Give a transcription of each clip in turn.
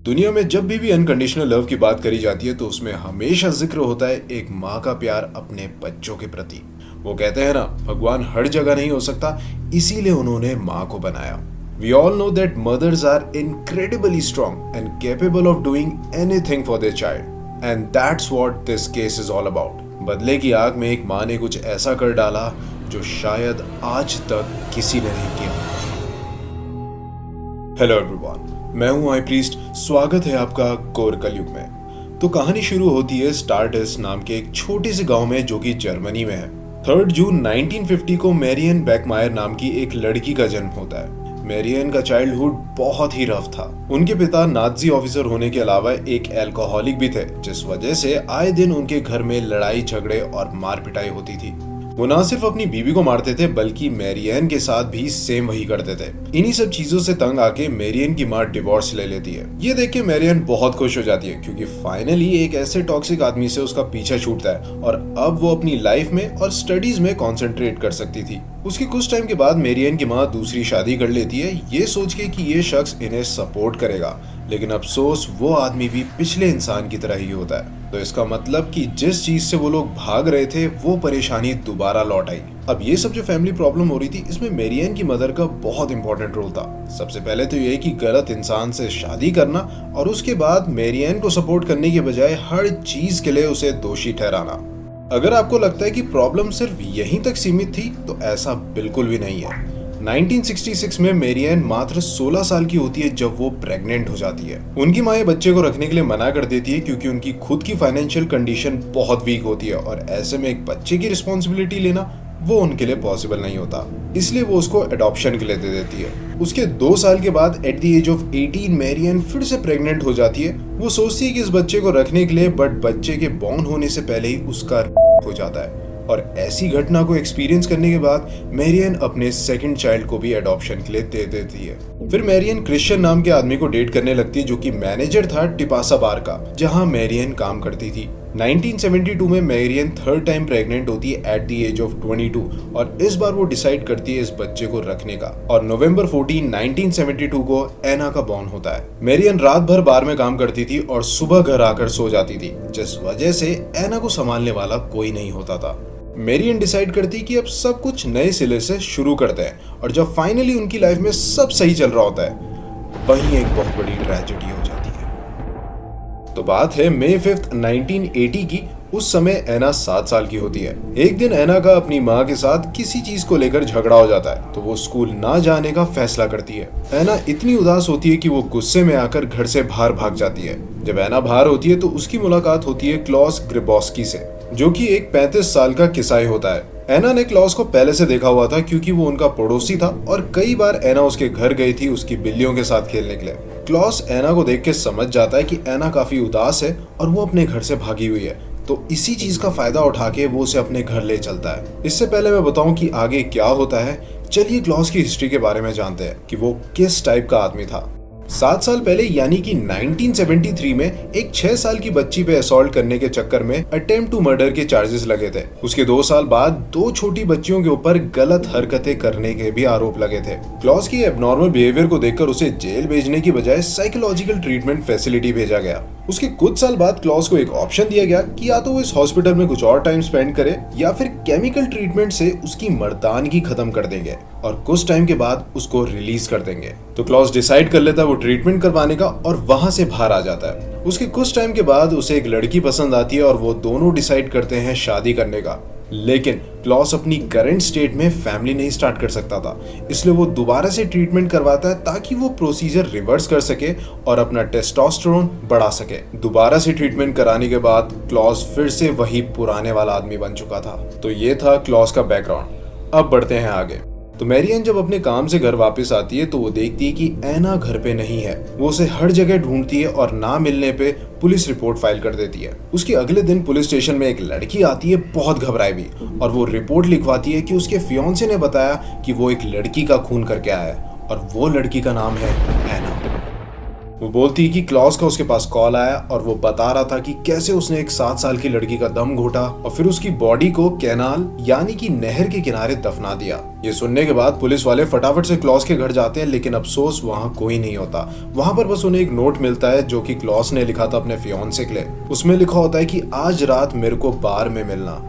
दुनिया में जब भी अनकंडीशनल लव की बात करी जाती है तो उसमें हमेशा जिक्र होता है एक माँ का प्यार अपने बच्चों के प्रति। वो कहते हैं ना, भगवान हर जगह नहीं हो सकता, इसीलिए उन्होंने माँ को बनाया। We all know that mothers are incredibly strong and capable of doing anything for their child. And that's what this case is all about. बदले की आग में एक माँ ने कुछ ऐसा कर डाला जो शायद आज तक किसी ने नहीं किया। हेलो एवरीवन, मैं हूं हाई प्रीस्ट। स्वागत है आपका कोर कलयुग में। तो कहानी शुरू होती है स्टारडस्ट नाम के एक छोटे से गांव में जो कि जर्मनी में है। 3 जून 1950 को मैरियन बैकमायर नाम की एक लड़की का जन्म होता है। मैरियन का चाइल्डहुड बहुत ही रफ था। उनके पिता नाजी ऑफिसर होने के अलावा एक अल्कोहलिक भी थे, जिस वजह से आए दिन उनके घर में लड़ाई झगड़े और मार पिटाई होती थी। वो ना सिर्फ अपनी बीवी को मारते थे बल्कि मैरियन के साथ भी सेम वही करते थे। इन्हीं सब चीजों से तंग आके मैरियन की माँ डिवोर्स ले लेती है। ये देख के मैरियन बहुत खुश हो जाती है क्योंकि फाइनली एक ऐसे टॉक्सिक आदमी से उसका पीछा छूटता है और अब वो अपनी लाइफ में और स्टडीज में कंसंट्रेट कर सकती थी। उसके कुछ टाइम के बाद मैरियन की माँ दूसरी शादी कर लेती है, ये सोच के कि ये शख्स इन्हें सपोर्ट करेगा, लेकिन अफसोस वो आदमी भी पिछले इंसान की तरह ही होता है। तो इसका मतलब कि जिस चीज से वो लोग भाग रहे थे वो परेशानी दोबारा लौट आई। अब ये सब जो फैमिली प्रॉब्लम हो रही थी, इसमें मैरियन की मदर का बहुत इंपॉर्टेंट रोल था। सबसे पहले तो ये कि गलत इंसान से शादी करना और उसके बाद मैरियन को सपोर्ट करने के बजाय हर चीज के लिए उसे दोषी ठहराना। अगर आपको लगता है कि प्रॉब्लम सिर्फ यहीं तक सीमित थी तो ऐसा बिल्कुल भी नहीं है। 1966 में मैरियन मात्र 16 साल की होती है जब वो प्रेग्नेंट हो जाती है। उनकी माँ ये बच्चे को रखने के लिए मना कर देती है क्योंकि उनकी खुद की फाइनेंशियल कंडीशन बहुत वीक होती है और ऐसे में एक बच्चे की रिस्पॉन्सिबिलिटी लेना वो उनके लिए पॉसिबल नहीं होता। इसलिए वो उसको अडॉप्शन के लिए दे देती है। उसके 2 साल के बाद at the age of 18 Marian फिर से प्रेग्नेंट हो जाती है। वो सोचती है कि इस बच्चे को रखने के लिए, बट बच्चे के बॉर्न होने से पहले ही उसका हो जाता है। और ऐसी घटना को एक्सपीरियंस करने के बाद मैरियन अपने सेकंड चाइल्ड को भी अडॉप्शन के लिए दे देती है। फिर मैरियन क्रिश्चियन नाम के आदमी को डेट करने लगती है जो कि मैनेजर था टिपासा बार का, जहां मैरियन काम करती थी। 1972 में मैरियन 3rd टाइम प्रेग्नेंट होती है एट द एज ऑफ 22 और इस बार वो डिसाइड करती है इस बच्चे को रखने का। और नवंबर 14, 1972 को एना का बॉर्न होता है। मैरियन रात भर बार में काम करती थी और सुबह घर आकर सो जाती थी, जिस वजह से एना को संभालने वाला कोई नहीं होता था। मैरियन डिसाइड करती कि अब सब कुछ नए सिले से शुरू करते हैं और जब फाइनली उनकी लाइफ में सब सही चल रहा होता है वहीं एक बहुत बड़ी ट्रेजेडी हो जाती है। तो बात है मई 5, 1980 की। उस समय एना 7 साल की होती है। एक दिन एना का अपनी माँ के साथ किसी चीज को लेकर झगड़ा हो जाता है तो वो स्कूल ना जाने का फैसला करती है। एना इतनी उदास होती है कि वो गुस्से में आकर घर से बाहर भाग जाती है। जब एना बाहर होती है तो उसकी मुलाकात होती है क्लॉस ग्रिबोस्की से, जो कि एक 35 साल का किसाई होता है। एना ने क्लॉस को पहले से देखा हुआ था क्योंकि वो उनका पड़ोसी था और कई बार एना उसके घर गई थी उसकी बिल्लियों के साथ खेलने के लिए। क्लॉस एना को देख के समझ जाता है कि एना काफी उदास है और वो अपने घर से भागी हुई है, तो इसी चीज का फायदा उठा के वो उसे अपने घर ले चलता है। इससे पहले मैं बताऊं कि आगे क्या होता है, चलिए क्लॉस की हिस्ट्री के बारे में जानते हैं कि वो किस टाइप का आदमी था। 7 साल पहले यानी कि 1973 में एक 6 साल की बच्ची पे असॉल्ट करने के चक्कर में अटेम्प्ट टू मर्डर के चार्जेस लगे थे। उसके 2 साल बाद 2 छोटी बच्चियों के ऊपर गलत हरकतें करने के भी आरोप लगे थे। क्लॉस की एबनॉर्मल बिहेवियर को देखकर उसे जेल भेजने की बजाय साइकोलॉजिकल ट्रीटमेंट फैसिलिटी भेजा गया। उसके कुछ साल बाद क्लॉस को एक ऑप्शन दिया गया कि या तो वो इस हॉस्पिटल में कुछ और टाइम स्पेंड करे या फिर केमिकल ट्रीटमेंट से उसकी मर्दानगी खत्म कर देंगे और कुछ टाइम के बाद उसको रिलीज कर देंगे। तो क्लॉस डिसाइड कर लेता है वो ट्रीटमेंट करवाने का और वहां से बाहर आ जाता है। उसके कुछ टाइम के बाद उसे एक लड़की पसंद आती है और वो दोनों डिसाइड करते हैं शादी करने का। लेकिन क्लॉस अपनी करंट स्टेट में फैमिली नहीं स्टार्ट कर सकता था, इसलिए वो दोबारा से ट्रीटमेंट करवाता है ताकि वो प्रोसीजर रिवर्स कर सके और अपना टेस्टोस्टेरोन बढ़ा सके। दोबारा से ट्रीटमेंट कराने के बाद क्लॉस फिर से वही पुराने वाला आदमी बन चुका था। तो ये था क्लॉस का बैकग्राउंड। अब बढ़ते हैं आगे। तो मैरियन जब अपने काम से घर वापस आती है तो वो देखती है कि एना घर पे नहीं है। वो उसे हर जगह ढूंढती है और ना मिलने पे पुलिस रिपोर्ट फाइल कर देती है। उसके अगले दिन पुलिस स्टेशन में एक लड़की आती है बहुत घबराई हुई और वो रिपोर्ट लिखवाती है कि उसके फियांसे ने बताया कि वो एक लड़की का खून करके आया है और वो लड़की का नाम है एना। वो बोलती कि क्लॉस का उसके पास कॉल आया और वो बता रहा था कि कैसे उसने एक 7 साल की लड़की का दम घोटा और फिर उसकी बॉडी को कैनाल यानी कि नहर के किनारे दफना दिया। ये सुनने के बाद पुलिस वाले फटाफट से क्लॉस के घर जाते हैं, लेकिन अफसोस वहाँ कोई नहीं होता। वहाँ पर बस उन्हें एक नोट मिलता है जो कि क्लॉस ने लिखा था अपने फियांसे के लिए। उसमें लिखा होता है कि आज रात मेरे को बार में मिलना।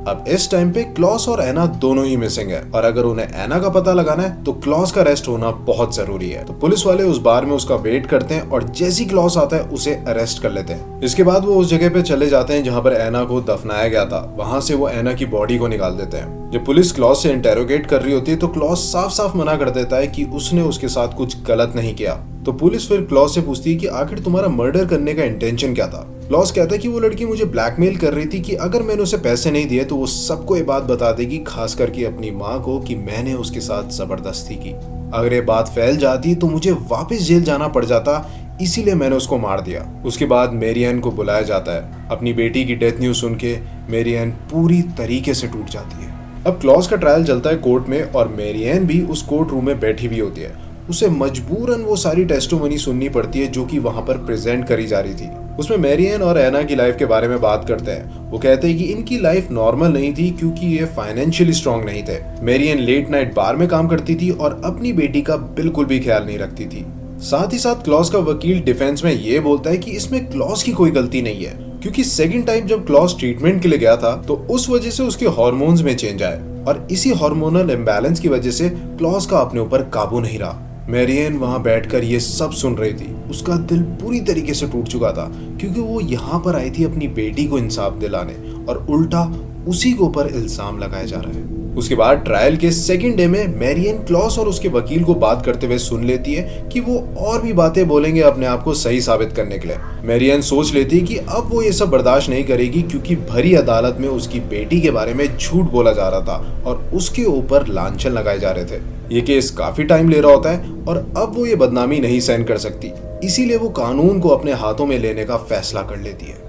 अब इस टाइम पे क्लॉस और एना दोनों ही मिसिंग है और अगर उन्हें एना का पता लगाना है तो क्लॉस का अरेस्ट होना बहुत जरूरी है। तो पुलिस वाले उस बार में उसका वेट करते हैं और जैसी क्लॉस आता है उसे अरेस्ट कर लेते हैं। इसके बाद वो उस जगह पे चले जाते हैं जहाँ पर एना को दफनाया गया था। वहां से वो एना की बॉडी को निकाल देते हैं। जब पुलिस क्लॉस से इंटेरोगेट कर रही होती है तो क्लॉस साफ साफ मना कर देता है कि उसने उसके साथ कुछ गलत नहीं किया। तो पुलिस फिर क्लॉस से पूछती है कि आखिर तुम्हारा मर्डर करने का इंटेंशन क्या था। क्लॉस कहता है कि वो लड़की मुझे ब्लैकमेल कर रही थी कि अगर मैंने उसे पैसे नहीं दिए तो वो सबको ये बात बता देगी, खास करके अपनी माँ को, कि मैंने उसके साथ जबरदस्ती की। अगर ये बात फैल जाती तो मुझे वापस जेल जाना पड़ जाता, इसीलिए मैंने उसको मार दिया। उसके बाद मेरियन को बुलाया जाता है। अपनी बेटी की डेथ न्यूज सुन के मेरियन पूरी तरीके से टूट जाती है। अब क्लॉस का ट्रायल चलता है कोर्ट में और मेरियन भी उस कोर्ट रूम में बैठी हुई होती है। उसे मजबूरन वो सारी टेस्टिमोनी सुननी पड़ती है जो कि वहां पर प्रेजेंट करी जा रही थी। उसमें मेरियन और एना की लाइफ के बारे में बात करते हैं। वो कहते हैं कि इनकी लाइफ नॉर्मल नहीं थी क्योंकि ये फाइनेंशियली स्ट्रांग नहीं थे। मेरियन लेट नाइट बार में काम करती थी और अपनी बेटी का बिल्कुल भी ख्याल नहीं रखती थी। साथ ही साथ क्लॉस का वकील डिफेंस में ये बोलता है कि इसमें क्लॉस की कोई गलती नहीं है, क्योंकि सेकंड टाइम जब क्लॉस ट्रीटमेंट के लिए गया था तो उस वजह से उसके हार्मोन्स में चेंज आए और इसी हार्मोनल इम्बैलेंस की वजह से क्लॉस का अपने ऊपर काबू नहीं रहा। मेरियन वहां बैठकर ये सब सुन रही थी। उसका दिल पूरी तरीके से टूट चुका था क्योंकि वो यहाँ पर आई थी अपनी बेटी को इंसाफ दिलाने और उल्टा उसी के ऊपर इल्जाम लगाया जा रहा है। उसके बाद ट्रायल के सेकंड डे में मेरियन क्लॉस और उसके वकील को बात करते हुए सुन लेती है कि वो और भी बातें बोलेंगे अपने आप को सही साबित करने के लिए। मेरियन सोच लेती है कि अब वो ये सब बर्दाश्त नहीं करेगी क्योंकि भरी अदालत में उसकी बेटी के बारे में झूठ बोला जा रहा था और उसके ऊपर लांछन लगाए जा रहे थे। ये केस काफी टाइम ले रहा होता है और अब वो ये बदनामी नहीं सहन कर सकती, इसीलिए वो कानून को अपने हाथों में लेने का फैसला कर लेती है।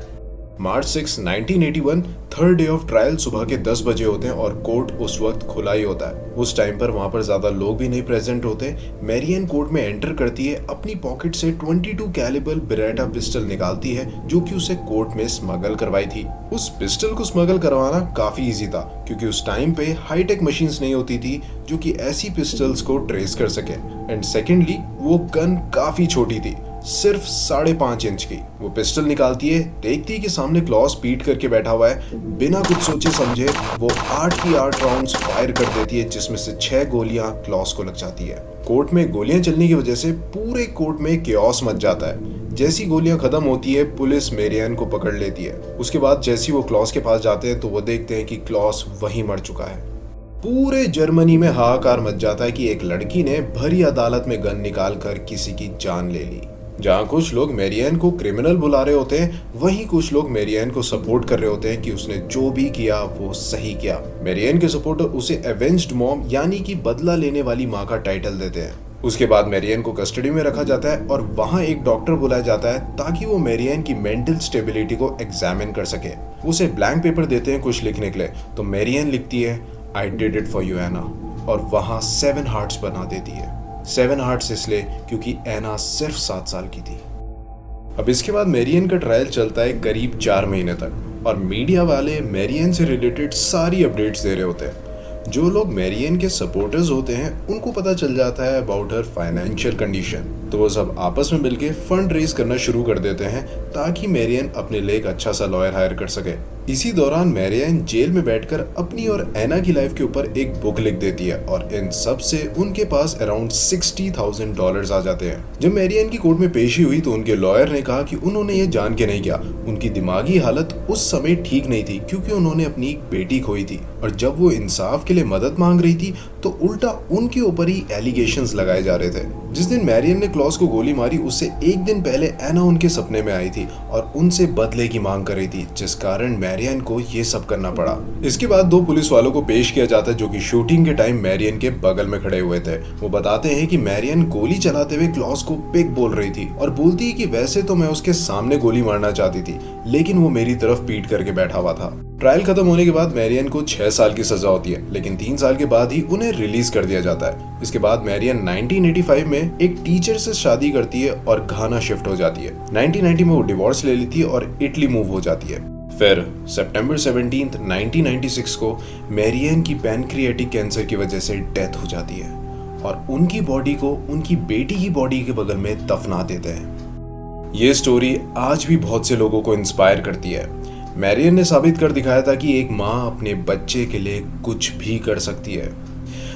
मार्च 6, 1981 थर्ड डे ऑफ ट्रायल सुबह के 10 बजे होते हैं और कोर्ट उस वक्त खुला ही होता है। उस टाइम पर वहां पर ज्यादा लोग भी नहीं प्रेजेंट होते। मेरियन कोर्ट में एंटर करती है, अपनी पॉकेट से 22 कैलिबर बेरेटा पिस्टल निकालती है जो कि उसे कोर्ट में स्मगल करवाई थी। उस पिस्टल को स्मगल करवाना काफी इजी था क्योंकि उस टाइम पे हाईटेक मशीन्स नहीं होती थी जो कि ऐसी पिस्टल्स को ट्रेस कर सके। एंड सेकेंडली वो गन काफी छोटी थी, सिर्फ 5.5 इंच की। वो पिस्टल निकालती है, देखती है कि सामने क्लॉस पीट करके बैठा हुआ है। बिना कुछ सोचे समझे वो 8 की 8 राउंड्स फायर कर देती है जिसमें से 6 गोलियां क्लॉस को लग जाती है। कोर्ट में गोलियां चलने की वजह से पूरे कोर्ट में केओस मच जाता है। जैसी गोलियां खत्म होती है पुलिस मेरियन को पकड़ लेती है। उसके बाद जैसी वो क्लॉस के पास जाते हैं तो वो देखते हैं कि क्लॉस वहीं मर चुका है। पूरे जर्मनी में हाहाकार मच जाता है कि एक लड़की ने भरी अदालत में गन निकाल कर किसी की जान ले ली। जहाँ कुछ लोग मेरियन को क्रिमिनल बुला रहे होते हैं, वहीं कुछ लोग मेरियन को सपोर्ट कर रहे होते हैं कि उसने जो भी किया वो सही किया। मेरियन के सपोर्टर उसे एवेंज्ड मॉम यानी कि बदला लेने वाली माँ का टाइटल देते हैं। उसके बाद मेरियन को कस्टडी में रखा जाता है और वहाँ एक डॉक्टर बुलाया जाता है ताकि वो मेरियन की मेंटल स्टेबिलिटी को एग्जामिन कर सके। उसे ब्लैंक पेपर देते हैं कुछ लिखने के लिए, तो मेरियन लिखती है I did it for you Anna और वहाँ 7 हार्ट्स बना देती है। 7 हार्ट्स इसलिए क्योंकि एना सिर्फ 7 साल की थी। अब इसके बाद मेरियन का ट्रायल चलता है करीब 4 महीने तक और मीडिया वाले मेरियन से रिलेटेड सारी अपडेट्स दे रहे होते हैं। जो लोग मेरियन के सपोर्टर्स होते हैं उनको पता चल जाता है अबाउट हर फाइनेंशियल कंडीशन, तो वो सब आपस में मिलके फंड रेज करना शुरू कर देते हैं ताकि मेरियन अपने लिए एक अच्छा सा लॉयर हायर कर सके। इसी दौरान मेरियन जेल में बैठकर अपनी और एना की लाइफ के ऊपर एक बुक लिख देती है और इन सब से उनके पास अराउंड $60,000 आ जाते हैं। जब मेरियन की कोर्ट में पेशी हुई तो उनके लॉयर ने कहा कि उन्होंने ये जान के नहीं किया, उनकी दिमागी हालत उस समय ठीक नहीं थी क्योंकि उन्होंने अपनी एक बेटी खोई थी और जब वो इंसाफ के लिए मदद मांग रही थी तो उल्टा उनके ऊपर ही एलिगेशंस लगाए जा रहे थे। जिस दिन मेरियन ने क्लॉस को गोली मारी उससे एक दिन पहले एना उनके सपने में आई थी और उनसे बदले की मांग कर रही थी, जिस कारण मैरियन को ये सब करना पड़ा। इसके बाद 2 पुलिस वालों को पेश किया जाता है जो कि शूटिंग के टाइम मैरियन के बगल में खड़े हुए थे। वो बताते हैं कि मैरियन गोली चलाते हुए क्लॉस को पिग बोल रही थी और बोलती है कि वैसे तो मैं उसके सामने गोली मारना चाहती थी, लेकिन वो मेरी तरफ पीट करके बैठा हुआ था। ट्रायल खत्म होने के बाद मैरियन को 6 साल की सजा होती है, लेकिन 3 साल के बाद ही उन्हें रिलीज कर दिया जाता है। इसके बाद मैरियन 1985 में एक टीचर से शादी करती है और घाना शिफ्ट हो जाती है। 1990 में वो डिवोर्स ले लेती है और इटली मूव हो जाती है। फिर सितंबर 17, 1996 को मैरियन की पैनक्रियाटिक कैंसर की वजह से डेथ हो जाती है और उनकी बॉडी को उनकी बेटी की बॉडी के बगल में दफना देते हैं। ये स्टोरी आज भी बहुत से लोगों को इंस्पायर करती है। मैरियन ने साबित कर दिखाया था कि एक माँ अपने बच्चे के लिए कुछ भी कर सकती है।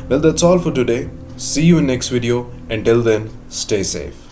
Well, that's all for today. See you in next video. Until then, stay safe.